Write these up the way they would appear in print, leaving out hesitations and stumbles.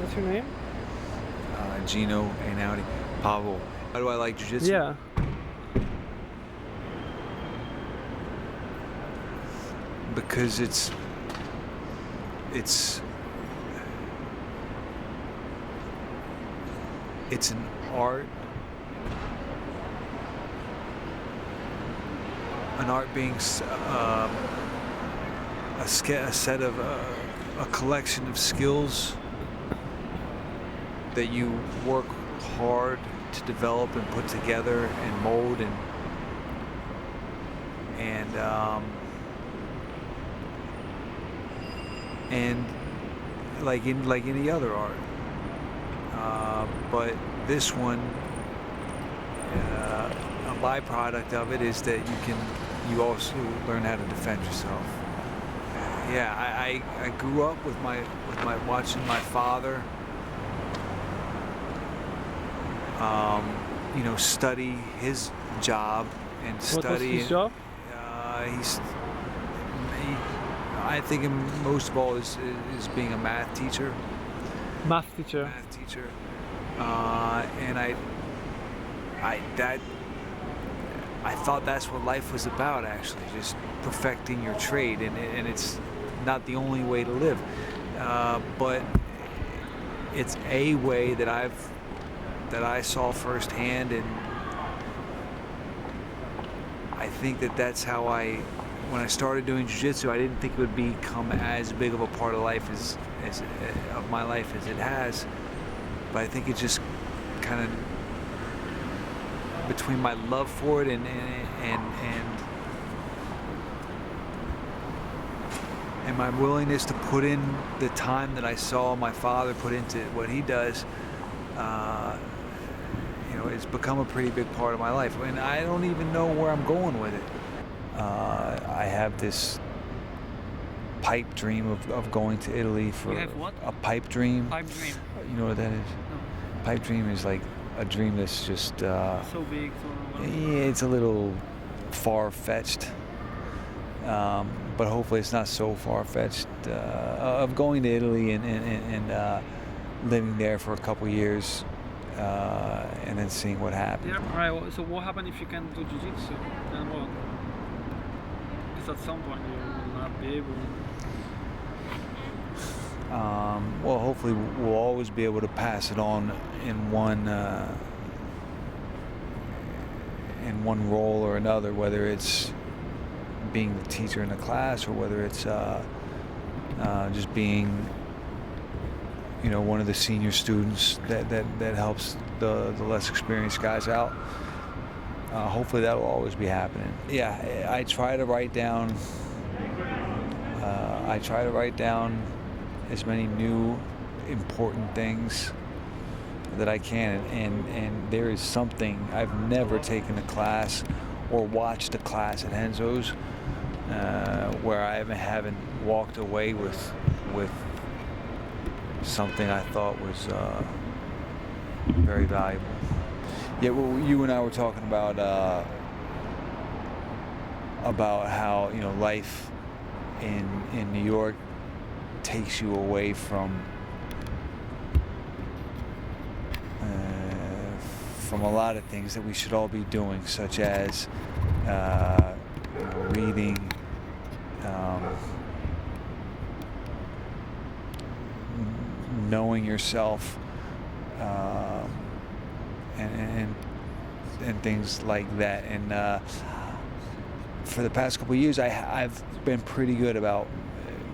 What's your name? Gino and Audi. Pablo. Why do I like jiu-jitsu? Yeah. Because it's an art. An art being a collection of skills that you work hard to develop and put together and mold and like any other art. But this one, a byproduct of it is that you also learn how to defend yourself. Yeah, I grew up with my watching my father, study his job and study. What was his job? I think most of all is being a math teacher. Math teacher. Math teacher, and I thought that's what life was about, actually, just perfecting your trade, and it's not the only way to live, but it's a way that I saw firsthand, and I think that's how when I started doing jiu-jitsu, I didn't think it would become as big of a part of life of my life as it has, but I think it just kind of, between my love for it and my willingness to put in the time that I saw my father put into what he does, it's become a pretty big part of my life, and I don't even know where I'm going with it. I have this pipe dream of going to Italy for. You have what? A pipe dream. Pipe dream. You know what that is? No. Pipe dream is like a dream that's just So big. So yeah, it's a little far-fetched, but hopefully it's not so far-fetched, of going to Italy and living there for a couple years, and then seeing what happens. Yeah. Right. So what happens if you can't do jiu-jitsu? Then what? Because at some point you will not be able. Well, hopefully we'll always be able to pass it on in one role or another, whether it's being the teacher in the class or whether it's just being, one of the senior students that helps the less experienced guys out. Hopefully that will always be happening. Yeah, I try to write down. As many new important things that I can, and there is something I've never taken a class or watched a class at Renzo's where I haven't walked away with something I thought was very valuable. Yeah, well, you and I were talking about how life in New York takes you away from a lot of things that we should all be doing, such as reading, knowing yourself, and things like that. And for the past couple of years, I've been pretty good about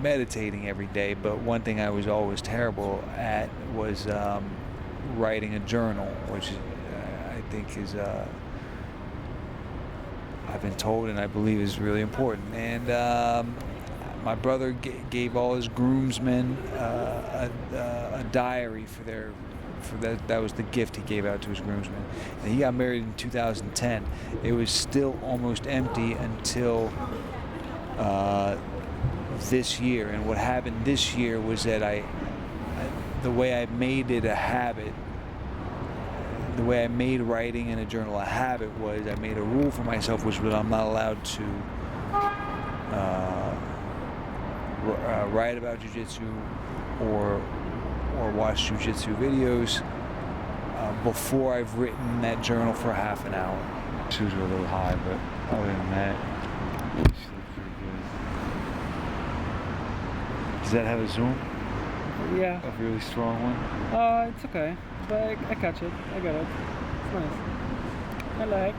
meditating every day, but one thing I was always terrible at was writing a journal, which I think is I've been told and I believe is really important. And my brother gave all his groomsmen a diary that was the gift he gave out to his groomsmen. And he got married in 2010. It was still almost empty until this year. And what happened this year was that the way I made it a habit, the way I made writing in a journal a habit, was I made a rule for myself, which was I'm not allowed to write about jiu-jitsu or or watched jiu-jitsu videos before I've written that journal for half an hour. Shoes were a little high, but other than that, she looked pretty good. Does that have a zoom? Yeah. A really strong one? It's okay, but I catch it. I get it. It's nice. I like.